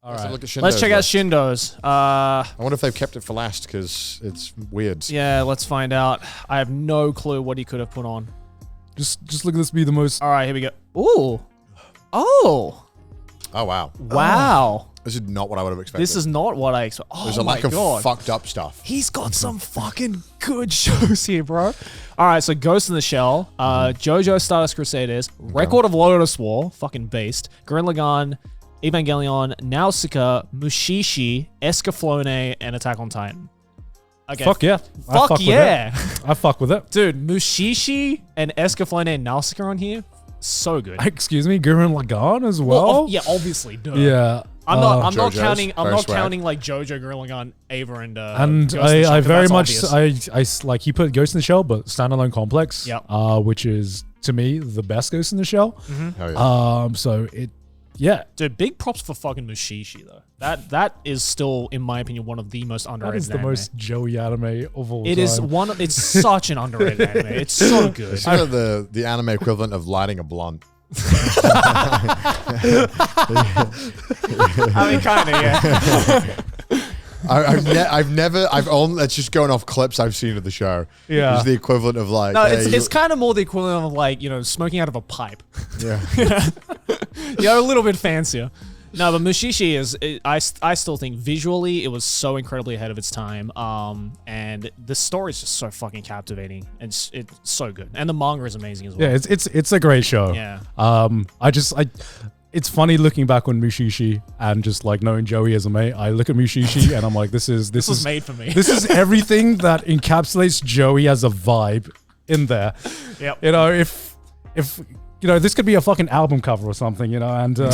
All Let's right. look at ShindoL's. Let's check out ShindoL's. I wonder if they've kept it for last because it's weird. Yeah, let's find out. I have no clue what he could have put on. Just look at this be the most. All right, here we go. Ooh. Oh. Oh, wow. Wow. This is not what I would have expected. This is not what I expected. Oh, There's a lack of fucked up stuff. He's got some fucking good shows here, bro. All right, so Ghost in the Shell, JoJo Stardust Crusaders, Record of Lotus War, fucking beast, Gurren Lagann, Evangelion, Nausicaa, Mushishi, Escaflowne, and Attack on Titan. Okay. Fuck yeah. Fuck yeah. I fuck with it. Dude, Mushishi and Escaflowne and Nausicaa on here, so good. Excuse me, Gurren Lagann as well. Yeah, obviously, duh. Yeah. I'm not JoJo's, counting. I'm very not swag. counting like JoJo, Gurren Lagann, Ava, and And Ghost in the Shell, I 'cause very that's much obvious. I like he put Ghost in the Shell, but standalone complex. Yep. Which is to me the best Ghost in the Shell. Hell yeah. So it, yeah. Dude, big props for fucking Mushishi though. That is still, in my opinion, one of the most underrated. That is the anime. most Joey anime of all time. It is one. It's such an underrated anime. It's so good. It's sort of the anime equivalent of lighting a blunt. I mean, kind of, yeah. I've only, it's just going off clips I've seen of the show. Yeah. It's the equivalent of like, No, hey, it's kind of more the equivalent of like, you know, smoking out of a pipe. yeah. Yeah, a little bit fancier. No, but Mushishi is, I still think visually it was so incredibly ahead of its time. And the story is just so fucking captivating. It's so good. And the manga is amazing as well. Yeah, it's a great show. Yeah. It's funny looking back on Mushishi and just like knowing Joey as a mate. I look at Mushishi and I'm like, this was is made for me. This is everything that encapsulates Joey as a vibe in there. Yep. You know, if you know, this could be a fucking album cover or something, you know, and Dude,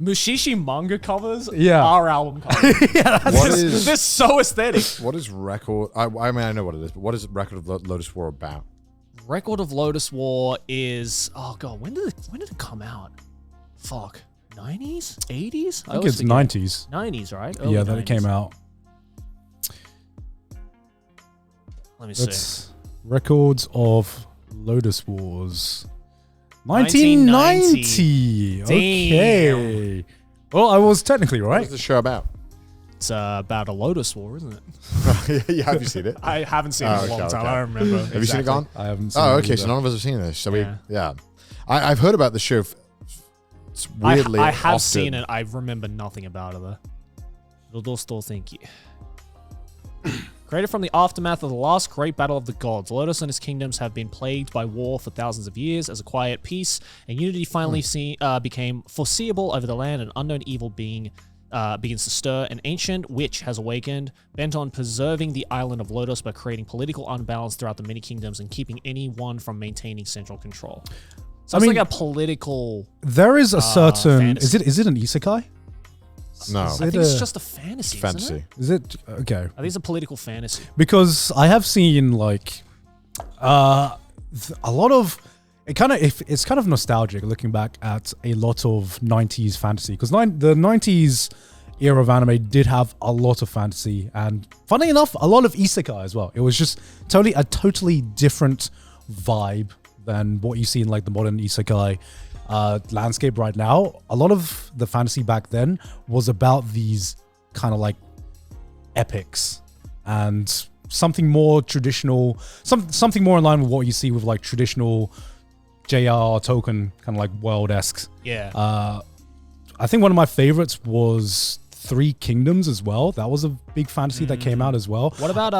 Mushishi manga covers Yeah. are album covers. They're so aesthetic. What is Record? I mean, I know what it is, but what is Record of Lotus War about? Record of Lotus War is, oh god, when did it come out? Fuck, 90s, 80s? I think it's 90s. 90s, right? Yeah, Early that it 90s. came out. Let me see. It's Records of Lotus Wars. 1990. Okay. Well, I was technically What right. is the show about? It's about a Lotus War, isn't it? Yeah, have you seen it? I haven't seen it in a okay, long time. okay. I don't remember. Have you seen it, Gone? I haven't seen Oh, it okay. either. So none of us have seen this. So Yeah. I've heard about the show. It's weirdly. I have often. seen it. I remember nothing about it though. Little store, thank you. Created from the aftermath of the last great battle of the gods, Lotus and his kingdoms have been plagued by war for thousands of years. As a quiet peace and unity finally became foreseeable over the land, an unknown evil being begins to stir. An ancient witch has awakened, bent on preserving the island of Lotus by creating political unbalance throughout the many kingdoms and keeping anyone from maintaining central control. So it's like a political. There is a certain. fantasy. Is it an isekai? No, Is I it think it's a- just a fantasy. it's fantasy. Isn't it? Is it okay? I think it's a political fantasy. Because I have seen like a lot of it. It's kind of nostalgic looking back at a lot of 90s fantasy, because the 90s era of anime did have a lot of fantasy, and funny enough, a lot of isekai as well. It was just totally different vibe than what you see in like the modern isekai landscape right now. A lot of the fantasy back then was about these kind of like epics and something more traditional, something more in line with what you see with like traditional J.R.R. Tolkien kind of like world-esque. Yeah. I think one of my favorites was Three Kingdoms as well. That was a big fantasy that came out as well. What about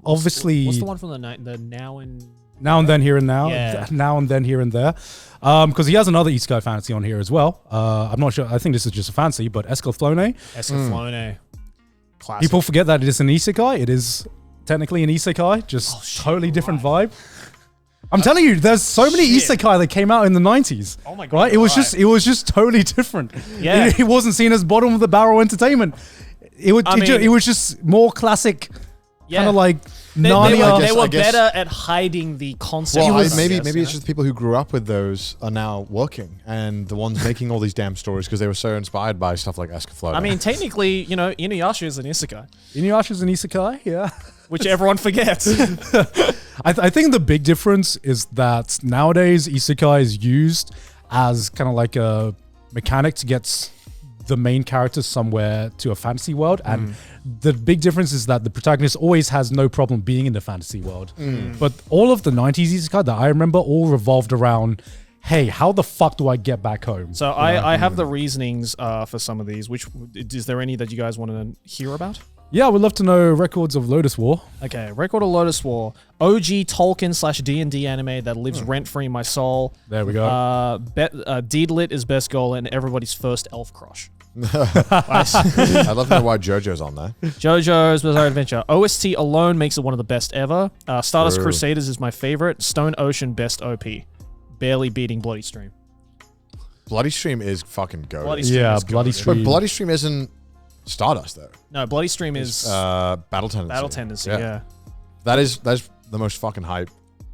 Obviously, what's the one from the Now and Now and Then, Here and Now. Yeah. Now and Then, Here and There. Because he has another isekai fantasy on here as well. I'm not sure. I think this is just a fantasy, but Escaflowne. Escaflowne? Classic. People forget that it is an isekai. It is technically an isekai, just totally different vibe. I'm telling you, there's so many isekai that came out in the 90s. Oh my God, Right? It you're was right. it was just totally different. Yeah. It wasn't seen as bottom of the barrel entertainment. It was just more classic, Yeah. kind of like They Narnia. were I guess- better at hiding the concept. Well, of it, I maybe guess, it's you just the people who grew up with those are now working, and the ones making all these damn stories because they were so inspired by stuff like Escaflowne. I mean, technically, you know, Inuyasha is an isekai, Inuyasha's an isekai, yeah. which everyone forgets. I think the big difference is that nowadays isekai is used as kind of like a mechanic to get the main character somewhere to a fantasy world, and the big difference is that the protagonist always has no problem being in the fantasy world. But all of the 90s isekai that I remember all revolved around, hey, how the fuck do I get back home? So I have the reasonings for some of these. Which is there any that you guys want to hear about? Yeah, I would love to know records of Lotus War. Okay, Record of Lotus War, OG Tolkien / D&D anime that lives rent-free in my soul. There we go. Deedlit is best goal and everybody's first elf crush. I'd love to know why JoJo's on there. JoJo's Bizarre Adventure. OST alone makes it one of the best ever. Stardust True. Crusaders is my favorite. Stone Ocean best OP. Barely beating Bloody Stream. Bloody Stream is fucking goated. Bloody Stream is Bloody goated. Stream. But Bloody Stream isn't Stardust though. No, Bloody Stream is Battle Tendency. Battle Tendency, yeah. That's the most fucking hype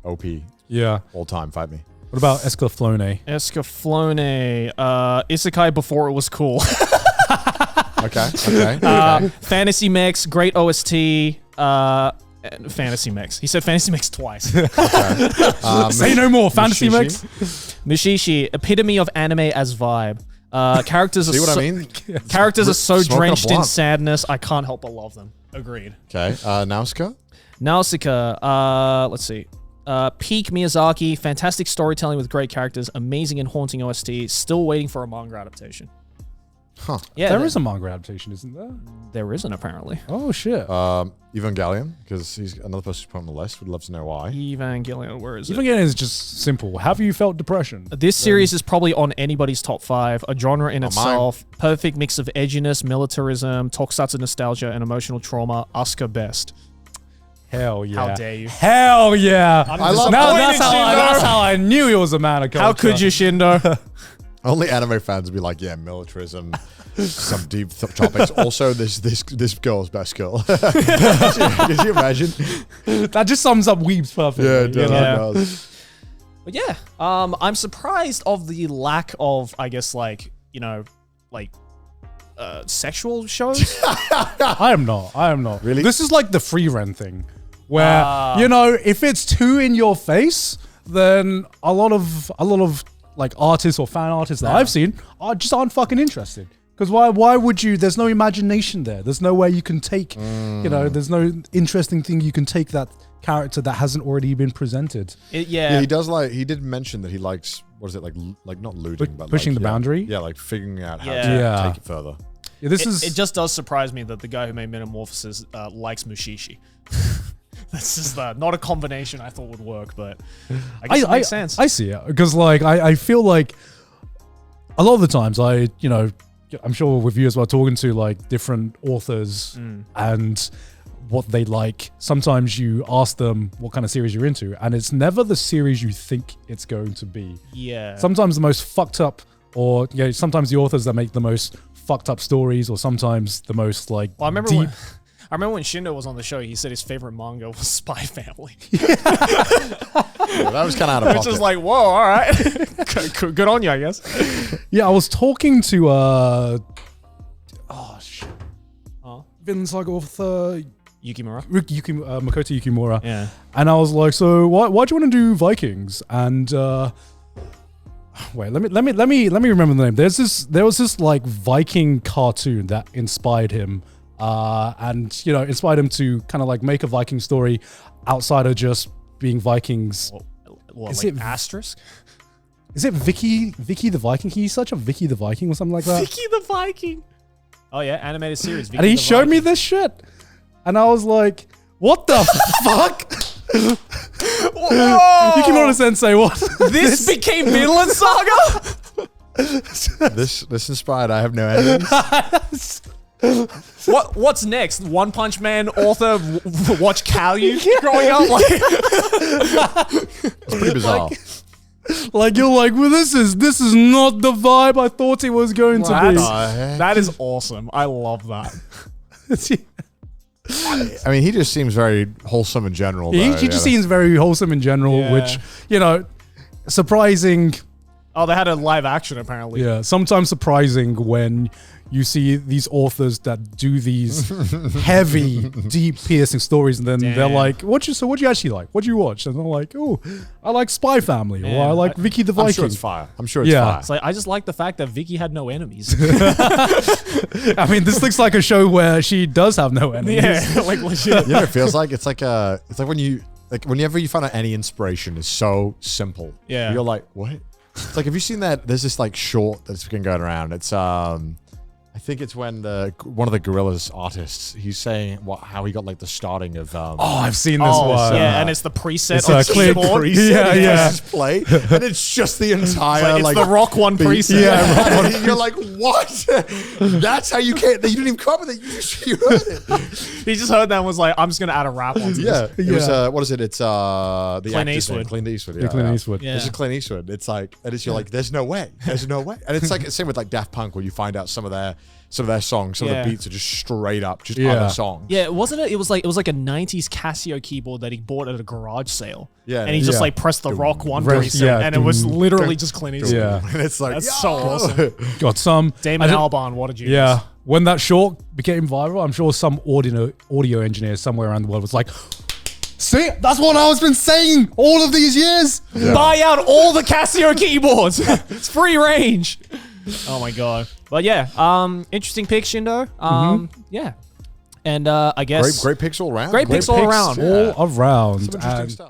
OP Yeah. all time. Fight me. What about Escaflowne? Escaflowne. Isekai before it was cool. Okay. Fantasy Mechs, great OST. Fantasy Mechs. He said Fantasy Mechs twice. Say no more. Fantasy Mechs. Mushishi, epitome of anime as vibe. Characters See are what so, I mean? Characters are so Smoking a drenched in blunt. sadness, I can't help but love them. Agreed. Okay. Nausicaa? Nausicaa, let's see. Peak Miyazaki, fantastic storytelling with great characters, amazing and haunting OST, still waiting for a manga adaptation. Huh. Yeah, There is a manga adaptation, isn't there? There isn't, apparently. Oh, shit. Evangelion, because he's another person who's put on the list. Would love to know why. Evangelion, where is it? Evangelion is just simple. Have you felt depression? This series is probably on anybody's top 5, a genre in Not itself, perfect mix of edginess, militarism, tokusatsu nostalgia, and emotional trauma. Asuka best. Hell yeah. How dare you? Hell yeah. I love Now disappointed, that's Shindo. how I knew he was a man of culture. How could you, Shindo? Only anime fans would be like, yeah, militarism, some deep topics. Also, this girl's best girl. Could you imagine? That just sums up weebs perfectly. Yeah, it does. you know? Yeah. It does. But yeah, I'm surprised of the lack of, I guess, sexual shows. I am not. Really? This is like the free rent thing. Where, if it's too in your face, then a lot of like artists or fan artists that I've seen aren't fucking interested. Because why would you? There's no imagination there. There's no way you can take, there's no interesting thing you can take that character that hasn't already been presented. Yeah, he does he did mention that he likes, what is it, like not looting, but pushing like, the boundary? Yeah, like figuring out how Yeah. to take it further. Yeah, It just does surprise me that the guy who made Metamorphosis likes Mushishi. That's just not a combination I thought would work, but I guess it makes sense. I see it because I feel like a lot of the times I'm sure with you as well, talking to like different authors and what they like. Sometimes you ask them what kind of series you're into, and it's never the series you think it's going to be. Yeah. Sometimes the most fucked up, or sometimes the authors that make the most fucked up stories, or sometimes the most like Well, deep. I remember when Shindo was on the show, he said his favorite manga was Spy Family. Yeah, that was kind of out of Which pocket. is like, whoa, all right. Good on you, I guess. Yeah, I was talking to Vinland Saga author Yukimura. Makoto Yukimura. Yeah. And I was like, so why do you want to do Vikings? And wait, let me remember the name. There was this like Viking cartoon that inspired him, and inspired him to kind of like make a Viking story outside of just being Vikings. What, Is like it- asterisk? Is it Vicky the Viking? He's such a Vicky the Viking or something like that. Vicky the Viking. Oh yeah, animated series. Vicky And he the showed me Viking. this shit, and I was like, what the fuck? Yukimura Sensei, what? This became Vinland Saga. this inspired. I have no enemies. What's next? One Punch Man author watch Kalyu growing up. It's pretty bizarre. Like you're like, well, this is not the vibe I thought it was going to be. That is awesome. I love that. I mean, he just seems very wholesome in general. he though, just seems very wholesome in general, Yeah. which surprising. Oh, they had a live action apparently. Yeah, sometimes surprising when you see these authors that do these heavy, deep, piercing stories, and then they're like, "What you actually like? What do you watch?" And they're like, "Oh, I like Spy Family, or I like Vicky the Viking." I'm sure it's fire. I'm sure it's fire. It's like, I just like the fact that Vicky had no enemies. I mean, this looks like a show where she does have no enemies. Yeah, like legit. You know what it feels like? It's like when you whenever you find out any inspiration is so simple. Yeah. You're like, what? It's like, have you seen that? There's this like short that's been going around. It's I think it's when one of the Gorillaz artists, he's saying how he got like the starting of Oh, I've seen this one. Yeah, and it's the preset It's on a clear keyboard. preset. Yeah, he yeah. presses play, and it's just the entire It's the Rock One preset. Yeah, and you're like, what? That's how you can't. You didn't even come with it. You heard it. He just heard that and was like, I'm just gonna add a rap onto Yeah, this. it was. What is it? It's the Clint actor's Eastwood. name, Clint Eastwood. Yeah, Clint Eastwood. Yeah. This is Clint Eastwood. It's like, and it's you're like, there's no way, there's no way, and it's like same with like Daft Punk, where you find out some of their songs, some of the beats are just straight up just other songs. Yeah, wasn't it? It was like a '90s Casio keyboard that he bought at a garage sale. Yeah, and he just like pressed the Rock One preset, and it was literally just Clint Eastwood. Yeah. And it's like, That's so awesome. Got some Damon Albarn, what a genius. Yeah, when that short became viral, I'm sure some audio engineer somewhere around the world was like, "See, that's what I was been saying all of these years." Buy out all the Casio keyboards. It's free range. Oh my god. But yeah, interesting pick, Shindo. Yeah. And I guess great picks all around. Great picks all around. All around. Some interesting And stuff.